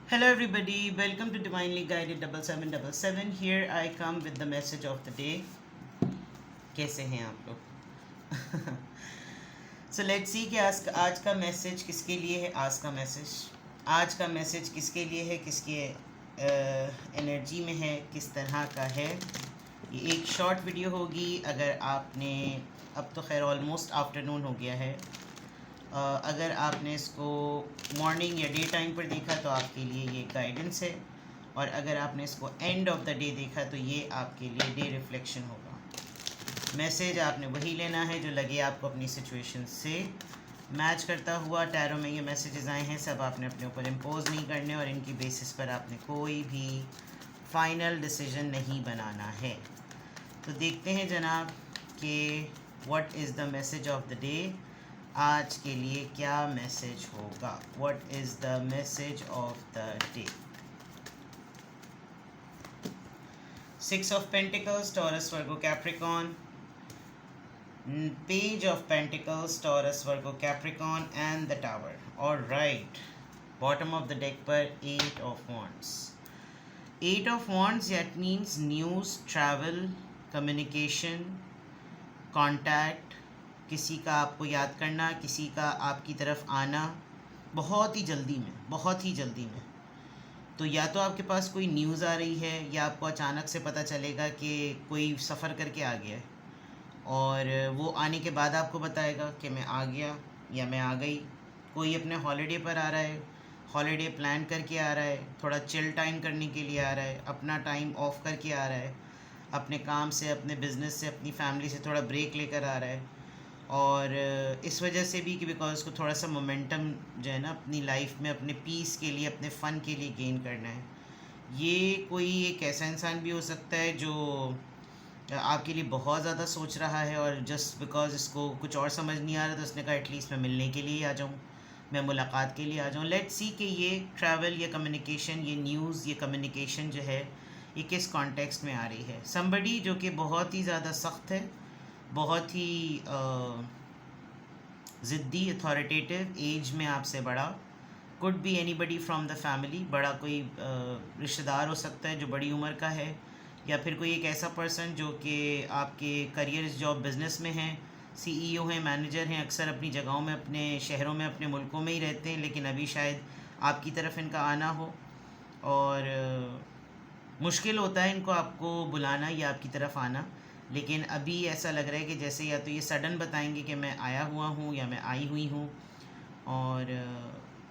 Hello, everybody. Welcome to Divinely Guided 7777. Here I come with the message of the day. कैसे हैं आप लोग? So let's see कि आज का मैसेज किसके लिए है. आज का मैसेज किसके लिए है, किसके एनर्जी में है, किस तरह का है. ये एक शॉर्ट वीडियो होगी. अगर आपने अब तो खैर ऑलमोस्ट आफ्टरनून हो गया है. अगर आपने इसको मॉर्निंग या डे टाइम पर देखा तो आपके लिए ये गाइडेंस है, और अगर आपने इसको एंड ऑफ द डे देखा तो ये आपके लिए डे रिफ्लेक्शन होगा. मैसेज आपने वही लेना है जो लगे आपको अपनी सिचुएशन से मैच करता हुआ. टैरो में ये मैसेजेस आए हैं, सब आपने अपने ऊपर इम्पोज नहीं करने, और इनकी बेसिस पर आपने कोई भी फाइनल डिसीजन नहीं बनाना है. तो देखते हैं जनाब कि what is the message of the day. आज के लिए क्या मैसेज होगा. What is the message of the day. 6 of pentacles, taurus, Virgo, Capricorn. Page of pentacles, taurus, Virgo, Capricorn and the tower. Alright, bottom of the deck पर 8 of wands. 8 of wands, that means news, travel, communication, contact, किसी का आपको याद करना, किसी का आपकी तरफ आना बहुत ही जल्दी में. तो या तो आपके पास कोई न्यूज़ आ रही है, या आपको अचानक से पता चलेगा कि कोई सफ़र करके आ गया है, और वो आने के बाद आपको बताएगा कि मैं आ गया या मैं आ गई. कोई अपने हॉलीडे पर आ रहा है, हॉलीडे प्लान करके आ रहा है, थोड़ा चिल टाइम करने के लिए आ रहा है, अपना टाइम ऑफ करके आ रहा है, अपने काम से, अपने बिज़नेस से, अपनी फैमिली से थोड़ा ब्रेक लेकर आ रहा है. और इस वजह से भी कि बिकॉज उसको थोड़ा सा मोमेंटम जो है ना अपनी लाइफ में, अपने पीस के लिए, अपने फ़न के लिए गेन करना है. ये कोई एक ऐसा इंसान भी हो सकता है जो आपके लिए बहुत ज़्यादा सोच रहा है, और जस्ट बिकॉज इसको कुछ और समझ नहीं आ रहा तो उसने कहा एटलीस्ट मैं मिलने के लिए आ जाऊँ, मैं मुलाकात के लिए आ जाऊँ. लेट्स सी कि ये ट्रैवल, ये कम्युनिकेशन, ये न्यूज़, ये कम्युनिकेशन जो है ये किस कॉन्टेक्स्ट में आ रही है. समबडी जो कि बहुत ही ज़्यादा सख्त है, बहुत ही ज़िद्दी, अथॉरिटेटिव, एज में आपसे बड़ा. Could be anybody from the family. बड़ा कोई रिश्तेदार हो सकता है जो बड़ी उम्र का है, या फिर कोई एक ऐसा पर्सन जो कि आपके करियर, जॉब, बिज़नेस में हैं, सीईओ हैं, मैनेजर हैं, अक्सर अपनी जगहों में, अपने शहरों में, अपने मुल्कों में ही रहते हैं, लेकिन अभी शायद आपकी तरफ इनका आना हो, और मुश्किल होता है इनको आपको बुलाना या आपकी तरफ आना. लेकिन अभी ऐसा लग रहा है कि जैसे या तो ये सडन बताएंगे कि मैं आया हुआ हूँ या मैं आई हुई हूँ, और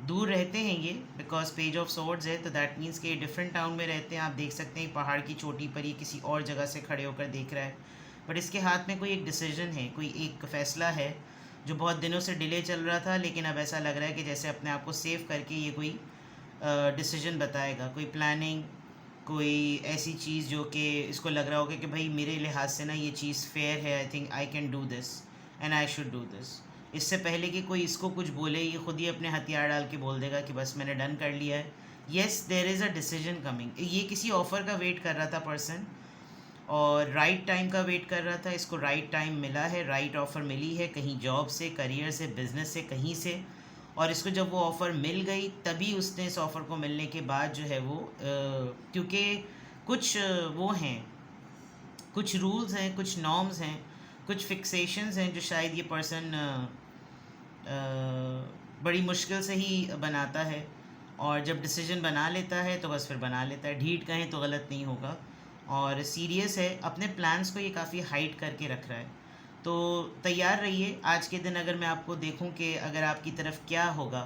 दूर रहते हैं ये, बिकॉज पेज ऑफ सोर्ड्स है, तो दैट मीन्स कि डिफरेंट टाउन में रहते हैं. आप देख सकते हैं पहाड़ की चोटी पर ये किसी और जगह से खड़े होकर देख रहा है, बट इसके हाथ में कोई एक डिसीजन है, कोई एक फ़ैसला है जो बहुत दिनों से डिले चल रहा था, लेकिन अब ऐसा लग रहा है कि जैसे अपने आप को सेव करके ये कोई डिसीजन बताएगा, कोई प्लानिंग, कोई ऐसी चीज़ जो कि इसको लग रहा होगा कि भाई मेरे लिहाज से ना ये चीज़ फेयर है, I think I can do this and I should do this. इससे पहले कि कोई इसको कुछ बोले, ये खुद ही अपने हथियार डाल के बोल देगा कि बस मैंने डन कर लिया है. Yes, there is a decision coming. ये किसी ऑफ़र का वेट कर रहा था पर्सन, और राइट टाइम का वेट कर रहा था. इसको राइट टाइम मिला है, राइट ऑफ़र मिली है, कहीं जॉब से, करियर से, बिज़नेस से, कहीं से. और इसको जब वो ऑफ़र मिल गई तभी उसने इस ऑफ़र को मिलने के बाद जो है वो क्योंकि कुछ वो हैं, कुछ रूल्स हैं, कुछ नॉर्म्स हैं, कुछ फिक्सेशंस हैं जो शायद ये पर्सन बड़ी मुश्किल से ही बनाता है. और जब डिसीजन बना लेता है तो बस फिर बना लेता है. ढीठ कहें तो गलत नहीं होगा, और सीरियस है. अपने प्लान्स को ये काफ़ी हाइड करके रख रहा है. तो तैयार रहिए. आज के दिन अगर मैं आपको देखूं कि अगर आपकी तरफ क्या होगा,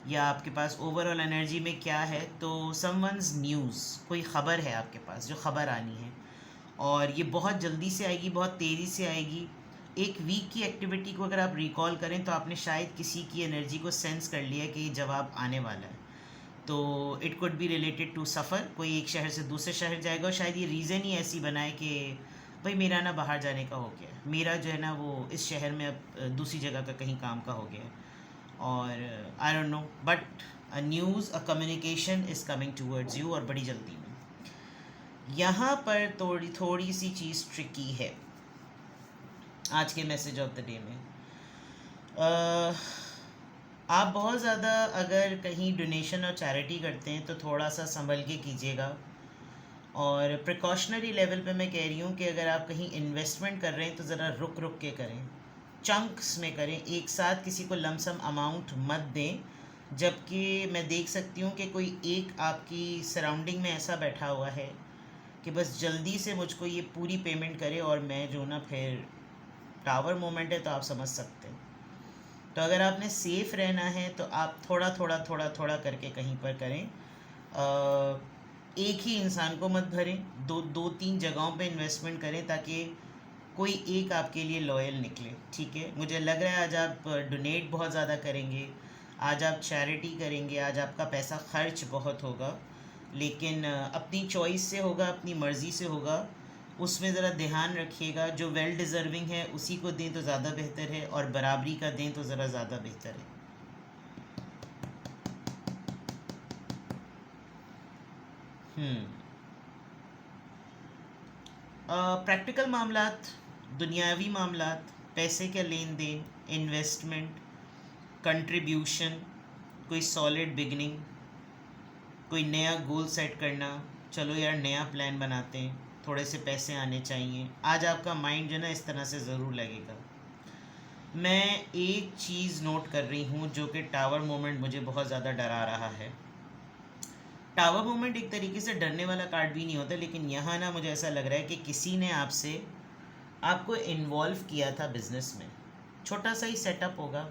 या आपके पास ओवरऑल एनर्जी में क्या है, तो समवंस न्यूज़, कोई ख़बर है आपके पास जो ख़बर आनी है, और ये बहुत जल्दी से आएगी, बहुत तेज़ी से आएगी. एक वीक की एक्टिविटी को अगर आप रिकॉल करें तो आपने शायद किसी की एनर्जी को सेंस कर लिया कि ये जवाब आने वाला है. तो it could be related to सफ़र. कोई एक शहर से दूसरे शहर जाएगा, और शायद ये रीज़न ही ऐसी बनाए कि भाई मेरा ना बाहर जाने का हो गया, मेरा जो है ना वो इस शहर में अब दूसरी जगह का कहीं काम का हो गया. और I don't know, but a news, a communication is coming towards you, और बड़ी जल्दी में. यहाँ पर थोड़ी थोड़ी सी चीज़ ट्रिकी है आज के मैसेज ऑफ द डे में. आप बहुत ज़्यादा अगर कहीं डोनेशन और चैरिटी करते हैं तो थोड़ा सा संभल के कीजिएगा। और प्रिकॉशनरी लेवल पे मैं कह रही हूँ कि अगर आप कहीं इन्वेस्टमेंट कर रहे हैं तो ज़रा रुक रुक के करें, चंक्स में करें, एक साथ किसी को लमसम अमाउंट मत दें। जबकि मैं देख सकती हूँ कि कोई एक आपकी सराउंडिंग में ऐसा बैठा हुआ है कि बस जल्दी से मुझको ये पूरी पेमेंट करे और मैं जो ना फिर टावर मोमेंट है तो आप समझ सकते हैं। तो अगर आपने सेफ़ रहना है तो आप थोड़ा थोड़ा थोड़ा थोड़ा करके कहीं पर करें। एक ही इंसान को मत भरें, दो दो तीन जगहों पे इन्वेस्टमेंट करें ताकि कोई एक आपके लिए लॉयल निकले। ठीक है, मुझे लग रहा है आज आप डोनेट बहुत ज़्यादा करेंगे, आज आप चैरिटी करेंगे, आज आपका पैसा खर्च बहुत होगा, लेकिन अपनी चॉइस से होगा, अपनी मर्ज़ी से होगा। उसमें ज़रा ध्यान रखिएगा, जो वेल डिज़र्विंग है उसी को दें तो ज़्यादा बेहतर है, और बराबरी का दें तो ज़रा ज़्यादा बेहतर है। प्रैक्टिकल मामलात, दुनियावी मामलात, पैसे का लेन देन, इन्वेस्टमेंट, कंट्रीब्यूशन, कोई सॉलिड बिगनिंग, कोई नया गोल सेट करना, चलो यार नया प्लान बनाते हैं, थोड़े से पैसे आने चाहिए, आज आपका माइंड जो ना इस तरह से ज़रूर लगेगा। मैं एक चीज़ नोट कर रही हूँ जो कि टावर मोमेंट मुझे बहुत ज़्यादा डरा रहा है। टावर मोमेंट एक तरीके से डरने वाला कार्ड भी नहीं होता, लेकिन यहाँ ना मुझे ऐसा लग रहा है कि किसी ने आपको इन्वॉल्व किया था बिज़नेस में। छोटा सा ही सेटअप होगा,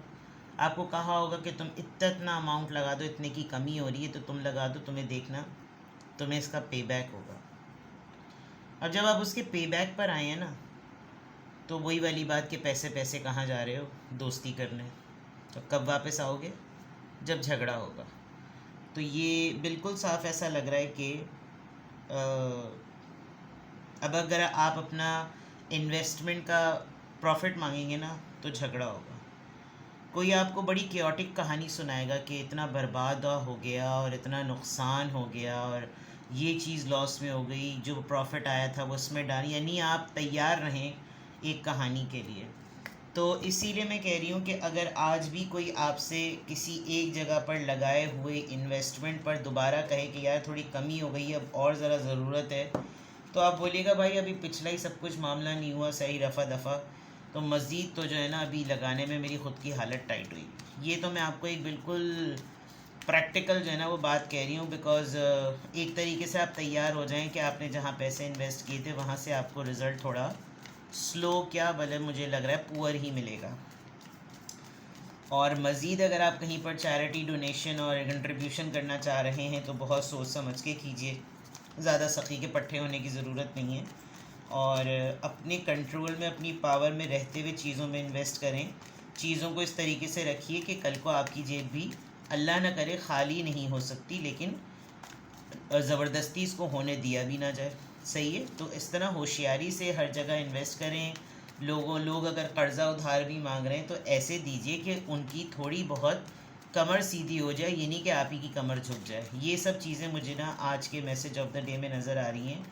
आपको कहा होगा कि तुम इतना अमाउंट लगा दो, इतने की कमी हो रही है तो तुम लगा दो, तुम्हें देखना, तुम्हें इसका पे बैक होगा। अब जब आप उसके पे बैक पर आए हैं ना, तो वही वाली बात कि पैसे पैसे कहाँ जा रहे हो दोस्ती करने, तो कब वापस आओगे, जब झगड़ा होगा। तो ये बिल्कुल साफ ऐसा लग रहा है कि अब अगर आप अपना इन्वेस्टमेंट का प्रॉफिट मांगेंगे ना तो झगड़ा होगा। कोई आपको बड़ी केओटिक कहानी सुनाएगा कि इतना बर्बाद हो गया और इतना नुकसान हो गया और ये चीज़ लॉस में हो गई, जो प्रॉफिट आया था वो उसमें डाली, यानी आप तैयार रहें एक कहानी के लिए। तो इसीलिए मैं कह रही हूँ कि अगर आज भी कोई आपसे किसी एक जगह पर लगाए हुए इन्वेस्टमेंट पर दोबारा कहे कि यार थोड़ी कमी हो गई, अब और ज़रा ज़रूरत है, तो आप बोलिएगा भाई अभी पिछला ही सब कुछ मामला नहीं हुआ सही, रफ़ा दफ़ा, तो मज़ीद तो जो है ना अभी लगाने में मेरी ख़ुद की हालत टाइट हुई। ये तो मैं आपको एक बिल्कुल प्रैक्टिकल जो है ना वो बात कह रही हूँ, बिकॉज़ एक तरीके से आप तैयार हो जाएं कि आपने जहाँ पैसे इन्वेस्ट किए थे वहाँ से आपको रिज़ल्ट थोड़ा स्लो क्या भले मुझे लग रहा है पुअर ही मिलेगा। और मज़ीद अगर आप कहीं पर चैरिटी डोनेशन और कंट्रीब्यूशन करना चाह रहे हैं तो बहुत सोच समझ के कीजिए, ज़्यादा सख्ती के पट्टे होने की ज़रूरत नहीं है। और अपने कंट्रोल में, अपनी पावर में रहते हुए चीज़ों में इन्वेस्ट करें। चीज़ों को इस तरीके से रखिए कि कल को आपकी जेब भी अल्लाह न करे खाली नहीं हो सकती, लेकिन ज़बरदस्ती इसको होने दिया भी ना जाए। सही है, तो इस तरह होशियारी से हर जगह इन्वेस्ट करें। लोग अगर कर्ज़ा उधार भी मांग रहे हैं तो ऐसे दीजिए कि उनकी थोड़ी बहुत कमर सीधी हो जाए, ये नहीं कि आप ही की कमर झुक जाए। ये सब चीज़ें मुझे ना आज के मैसेज ऑफ द डे में नज़र आ रही हैं।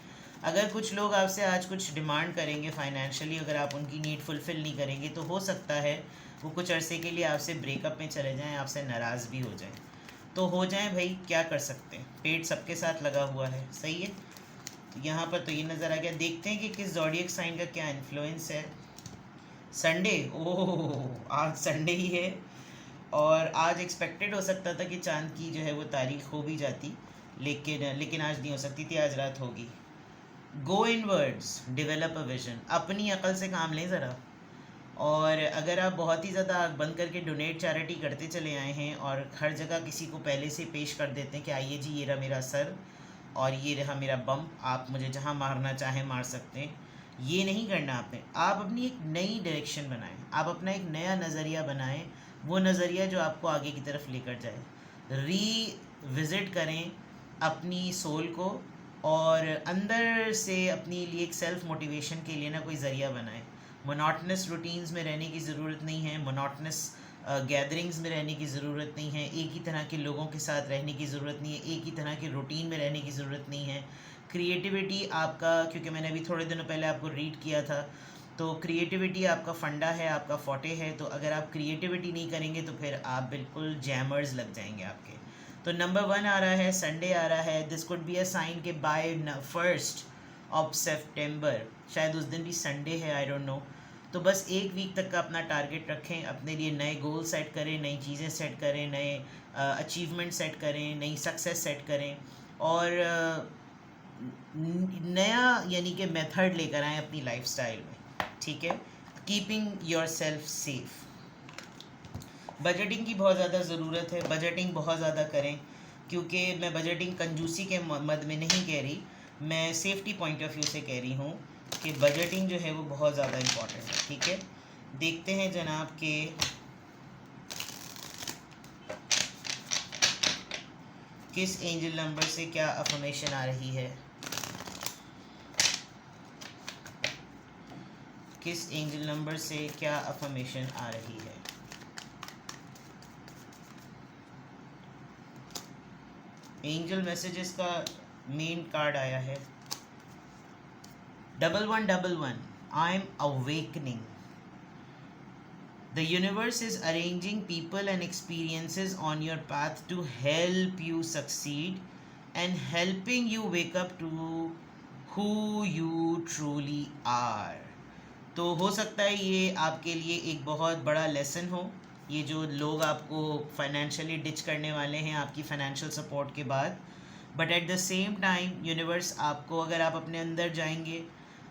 अगर कुछ लोग आपसे आज कुछ डिमांड करेंगे फाइनेंशियली, अगर आप उनकी नीड फुलफ़िल नहीं करेंगे तो हो सकता है वो कुछ अरसे के लिए आपसे ब्रेकअप में चले जाएं, आपसे नाराज़ भी हो जाएं। तो हो जाएं भाई, क्या कर सकते हैं, पेट सबके साथ लगा हुआ है। सही है, तो यहाँ पर तो ये नज़र आ गया। देखते हैं कि किस ज़ोडिएक साइन का क्या इन्फ्लुएंस है। संडे, ओह आज संडे ही है, और आज एक्सपेक्टेड हो सकता था कि चांद की जो है वो तारीख हो भी जाती, लेकिन आज नहीं हो सकती थी, आज रात होगी। Go inwards, develop a vision, अपनी अकल से काम लें ज़रा। और अगर आप बहुत ही ज़्यादा आँख बंद करके डोनेट चैरिटी करते चले आए हैं और हर जगह किसी को पहले से पेश कर देते हैं कि आइए जी ये रहा मेरा सर और ये रहा मेरा बम, आप मुझे जहाँ मारना चाहें मार सकते हैं, ये नहीं करना आपने। आप अपनी एक नई डायरेक्शन बनाएं, आप अपना एक नया नज़रिया बनाएं, वो नज़रिया जो आपको आगे की तरफ लेकर जाए। रीविज़िट करें अपनी सोल को और अंदर से अपने लिए एक सेल्फ मोटिवेशन के लिए ना कोई ज़रिया बनाएं। मोनोटनस रूटीन्स में रहने की ज़रूरत नहीं है, मोनोटनस गैदरिंग्स में रहने की ज़रूरत नहीं है, एक ही तरह के लोगों के साथ रहने की ज़रूरत नहीं है, एक ही तरह के रूटीन में रहने की ज़रूरत नहीं है। क्रिएटिविटी आपका, क्योंकि मैंने अभी थोड़े दिनों पहले आपको रीड किया था तो क्रिएटिविटी आपका फंडा है, आपका फोटे है। तो अगर आप क्रिएटिविटी नहीं करेंगे तो फिर आप बिल्कुल जैमर्स लग जाएंगे आपके। तो नंबर 1 आ रहा है, संडे आ रहा है। This could be a sign के बाय 1 सितंबर, शायद उस दिन भी संडे है, आई डोंट नो। तो बस एक वीक तक का अपना टारगेट रखें, अपने लिए नए गोल सेट करें, नई चीज़ें सेट करें, नए अचीवमेंट सेट करें, नई सक्सेस सेट करें, और नया यानी कि मेथड लेकर आएँ अपनी लाइफस्टाइल में, ठीक है। Keeping your self safe. Budgeting की बहुत ज़्यादा ज़रूरत है, बजटिंग बहुत ज़्यादा करें, क्योंकि मैं बजटिंग कंजूसी के मद में नहीं कह रही, मैं सेफ्टी पॉइंट ऑफ व्यू से कह रही हूँ कि बजटिंग जो है वो बहुत ज़्यादा इम्पॉर्टेंट है, ठीक है। देखते हैं जनाब के किस एंजल नंबर से क्या अफर्मेशन आ रही है, किस एंजल नंबर से क्या अफर्मेशन आ रही है। एंजल मैसेजेस का मेन कार्ड आया है 1111, I am awakening. The universe is arranging people and experiences on your path to help you succeed and helping you wake up to who you truly are. तो हो सकता है ये आपके लिए एक बहुत बड़ा लेसन हो, ये जो लोग आपको फाइनेंशियली डिच करने वाले हैं आपकी फाइनेंशियल सपोर्ट के बाद, but at the same time universe आपको, अगर आप अपने अंदर जाएंगे,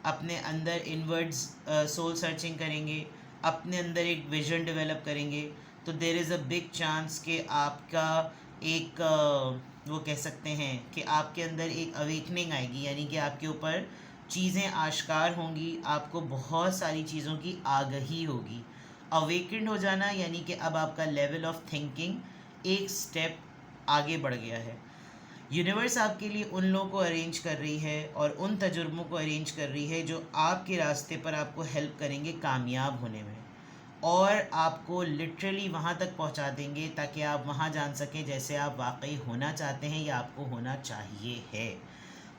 अपने अंदर इनवर्ड्स सोल सर्चिंग करेंगे, अपने अंदर एक विजन डेवलप करेंगे, तो there is a big chance कि आपका एक वो कह सकते हैं कि आपके अंदर एक अवेकनिंग आएगी, यानी कि आपके ऊपर चीज़ें आश्कार होंगी, आपको बहुत सारी चीज़ों की आगाही होगी। अवेकेंड हो जाना यानी कि अब आपका लेवल ऑफ थिंकिंग एक स्टेप आगे बढ़ गया है। यूनिवर्स आपके लिए उन लोगों को अरेंज कर रही है और उन तजुर्बों को अरेंज कर रही है जो आपके रास्ते पर आपको हेल्प करेंगे कामयाब होने में, और आपको लिटरली वहाँ तक पहुँचा देंगे ताकि आप वहाँ जान सकें जैसे आप वाकई होना चाहते हैं या आपको होना चाहिए है।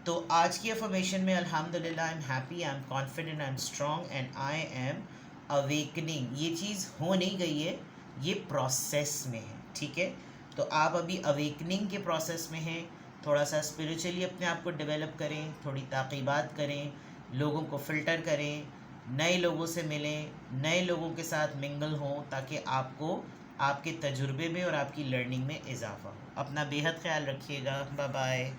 तो आज की अफर्मेशन में अल्हम्दुलिल्लाह, I am happy, I am confident, I am strong and I am awakening. ये चीज़ हो नहीं गई है, ये प्रोसेस में है, ठीक है। तो आप अभी अवेकनिंग के प्रोसेस में हैं। थोड़ा सा स्पिरिचुअली अपने आप को डेवलप करें, थोड़ी ताक़ीबात करें, लोगों को फ़िल्टर करें, नए लोगों से मिलें, नए लोगों के साथ मिंगल हों, ताकि आपको आपके तजुर्बे में और आपकी लर्निंग में इजाफ़ा हो। अपना बेहद ख्याल रखिएगा। Bye bye.